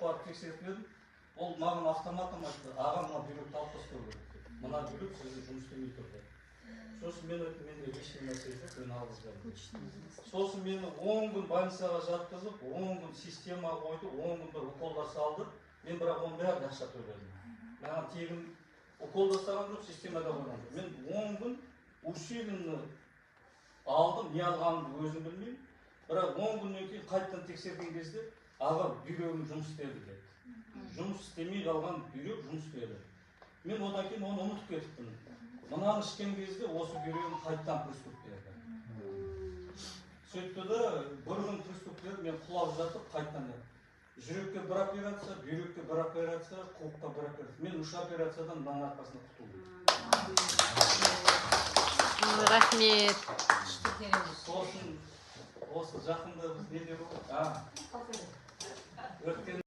барып тексеріп едім. Ол маған автоматом айтты, аға мына бүйректі алып тастау керек деді. Мына бүйрек сізде жұмыс істемей тұр деді. Сосын мен айттым, менде ешқандай мәселе жоқ, мен алғыз бердім. Сосын мені 10 күн больницаға жатқызып, 10 күн система қойды, 10 күн бір уколдар салды. Мен бірақ оның бәрін ақша төледім. Маған тегін укол жасаған жоқ, системада қойған жоқ. Мен 10 күн усиленно алдым, не алғанымды өзім білмеймін. Бірақ 10 күннен кейін қайттан тексерген кезде, аға бүйрегім жұмыс істеді деді. Жұмыс істемей қалған бүйрек жұмыс істеді. Мен одан кейін оны ұмытып кетіппін. Мынаны ішкен кезде осы бүйрегім қайттан приступ берді. Сөйтті де, бір күн приступ берді, мен құлап жатып қайттан еді. Жүрекке бір операция, бүйрекке бір операция, қуыққа бір операция. Мен 3 операциядан мынаның арқасында құтылдым. Рахмет. Сосын осы жақында біз неде болдық? Өткен